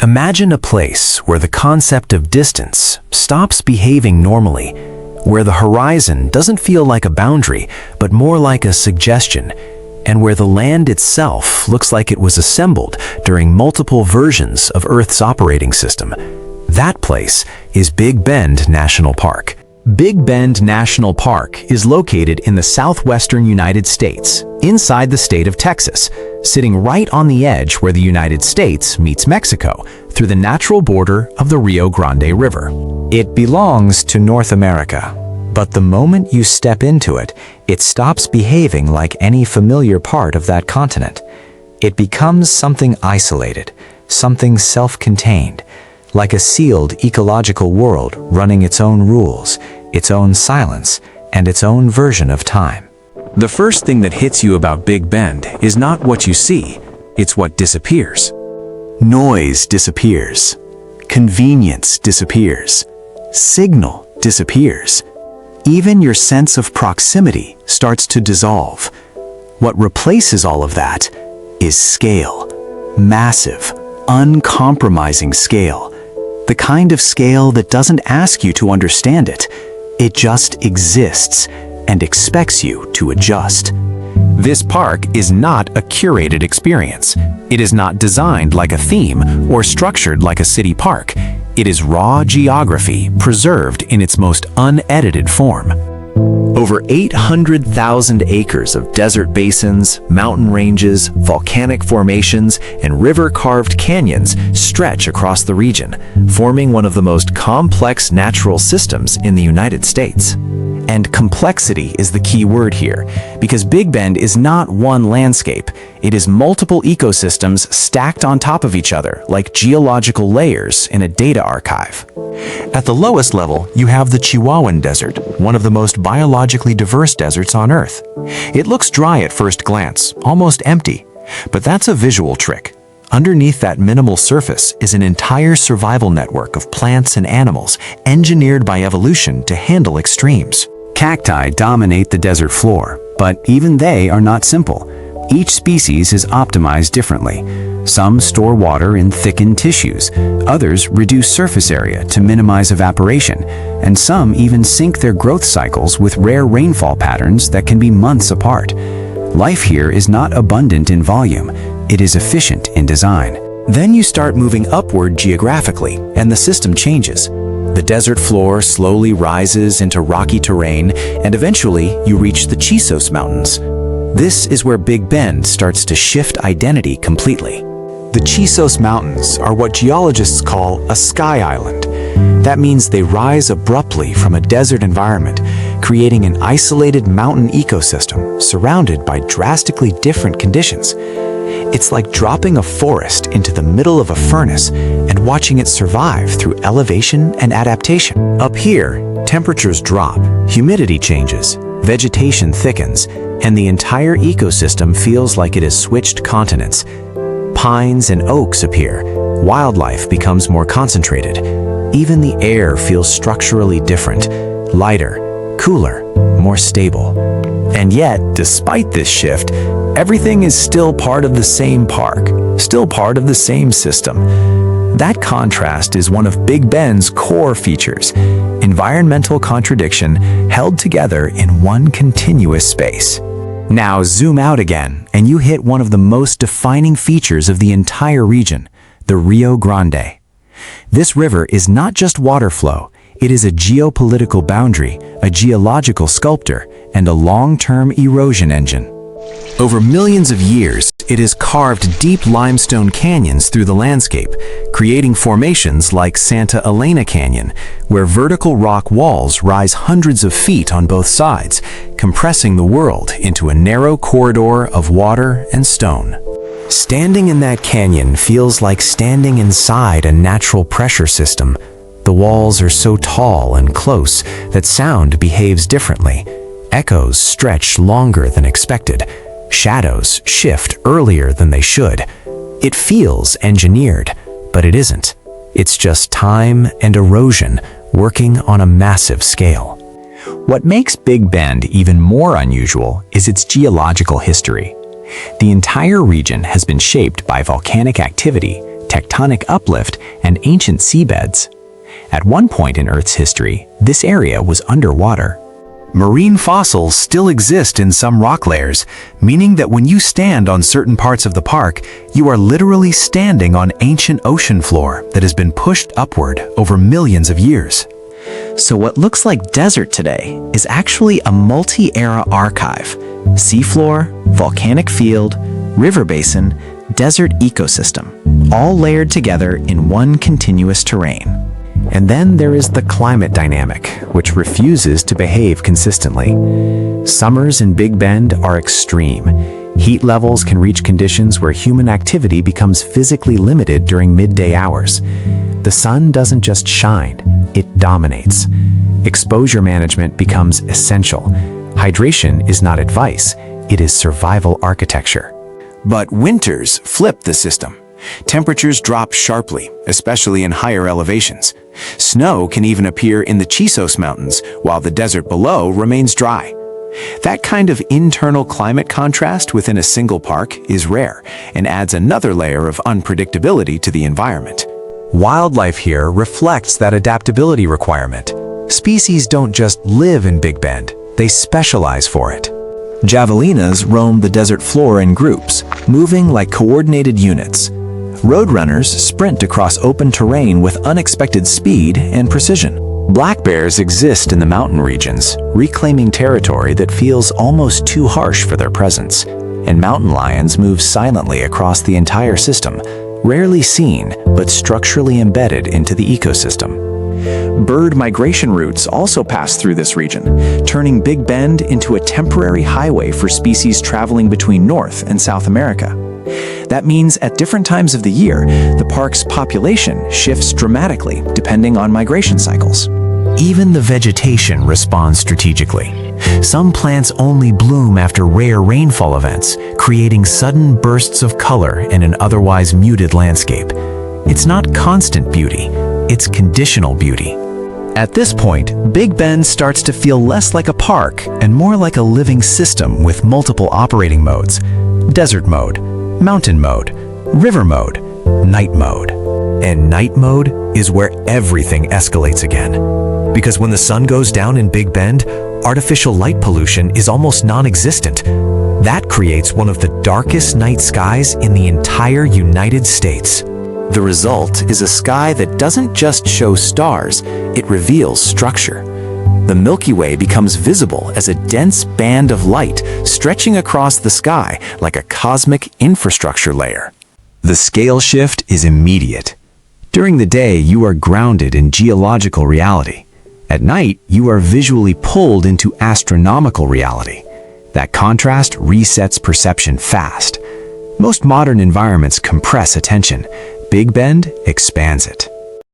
Imagine a place where the concept of distance stops behaving normally, where the horizon doesn't feel like a boundary, but more like a suggestion, and where the land itself looks like it was assembled during multiple versions of Earth's operating system. That place is Big Bend National Park. Big Bend National Park is located in the southwestern United States, inside the state of Texas, sitting right on the edge where the United States meets Mexico through the natural border of the Rio Grande River. It belongs to North America, but the moment you step into it, it stops behaving like any familiar part of that continent. It becomes something isolated, something self-contained, like a sealed ecological world running its own rules, its own silence, and its own version of time. The first thing that hits you about Big Bend is not what you see, it's what disappears. Noise disappears. Convenience disappears. Signal disappears. Even your sense of proximity starts to dissolve. What replaces all of that is scale. Massive, uncompromising scale. The kind of scale that doesn't ask you to understand it. It just exists and expects you to adjust. This park is not a curated experience. It is not designed like a theme or structured like a city park. It is raw geography preserved in its most unedited form. Over 800,000 acres of desert basins, mountain ranges, volcanic formations, and river-carved canyons stretch across the region, forming one of the most complex natural systems in the United States. And complexity is the key word here, because Big Bend is not one landscape. It is multiple ecosystems stacked on top of each other, like geological layers in a data archive. At the lowest level, you have the Chihuahuan Desert, one of the most biologically diverse deserts on Earth. It looks dry at first glance, almost empty, but that's a visual trick. Underneath that minimal surface is an entire survival network of plants and animals engineered by evolution to handle extremes. Cacti dominate the desert floor, but even they are not simple. Each species is optimized differently. Some store water in thickened tissues, others reduce surface area to minimize evaporation, and some even sync their growth cycles with rare rainfall patterns that can be months apart. Life here is not abundant in volume, it is efficient in design. Then you start moving upward geographically, and the system changes. The desert floor slowly rises into rocky terrain, and eventually you reach the Chisos Mountains. This is where Big Bend starts to shift identity completely. The Chisos Mountains are what geologists call a sky island. That means they rise abruptly from a desert environment, creating an isolated mountain ecosystem surrounded by drastically different conditions. It's like dropping a forest into the middle of a furnace and watching it survive through elevation and adaptation. Up here, temperatures drop, humidity changes, vegetation thickens, and the entire ecosystem feels like it has switched continents. Pines and oaks appear, wildlife becomes more concentrated. Even the air feels structurally different, lighter, cooler, more stable. And yet, despite this shift, everything is still part of the same park, still part of the same system. That contrast is one of Big Bend's core features, environmental contradiction held together in one continuous space. Now zoom out again, and you hit one of the most defining features of the entire region, the Rio Grande. This river is not just water flow, it is a geopolitical boundary, a geological sculptor, and a long-term erosion engine. Over millions of years, it has carved deep limestone canyons through the landscape, creating formations like Santa Elena Canyon, where vertical rock walls rise hundreds of feet on both sides, compressing the world into a narrow corridor of water and stone. Standing in that canyon feels like standing inside a natural pressure system. The walls are so tall and close that sound behaves differently. Echoes stretch longer than expected. Shadows shift earlier than they should. It feels engineered, but it isn't. It's just time and erosion working on a massive scale. What makes Big Bend even more unusual is its geological history. The entire region has been shaped by volcanic activity tectonic uplift, and ancient seabeds. At one point in Earth's history, this area was underwater. Marine fossils still exist in some rock layers, meaning that when you stand on certain parts of the park, you are literally standing on ancient ocean floor that has been pushed upward over millions of years. So what looks like desert today is actually a multi-era archive: seafloor, volcanic field, river basin, desert ecosystem, all layered together in one continuous terrain. And then there is the climate dynamic, which refuses to behave consistently. Summers in Big Bend are extreme. Heat levels can reach conditions where human activity becomes physically limited during midday hours. The sun doesn't just shine, it dominates. Exposure management becomes essential. Hydration is not advice, it is survival architecture. But winters flip the system. Temperatures drop sharply, especially in higher elevations. Snow can even appear in the Chisos Mountains, while the desert below remains dry. That kind of internal climate contrast within a single park is rare and adds another layer of unpredictability to the environment. Wildlife here reflects that adaptability requirement. Species don't just live in Big Bend, they specialize for it. Javelinas roam the desert floor in groups, moving like coordinated units. Roadrunners sprint across open terrain with unexpected speed and precision. Black bears exist in the mountain regions, reclaiming territory that feels almost too harsh for their presence. And mountain lions move silently across the entire system, rarely seen but structurally embedded into the ecosystem. Bird migration routes also pass through this region, turning Big Bend into a temporary highway for species traveling between North and South America. That means at different times of the year, the park's population shifts dramatically depending on migration cycles. Even the vegetation responds strategically. Some plants only bloom after rare rainfall events, creating sudden bursts of color in an otherwise muted landscape. It's not constant beauty, it's conditional beauty. At this point, Big Bend starts to feel less like a park and more like a living system with multiple operating modes: desert mode, mountain mode, river mode, night mode. And night mode is where everything escalates again. Because when the sun goes down in Big Bend, artificial light pollution is almost non-existent. That creates one of the darkest night skies in the entire United States. The result is a sky that doesn't just show stars, it reveals structure. The Milky Way becomes visible as a dense band of light stretching across the sky like a cosmic infrastructure layer. The scale shift is immediate. During the day, you are grounded in geological reality. At night, you are visually pulled into astronomical reality. That contrast resets perception fast. Most modern environments compress attention. Big Bend expands it.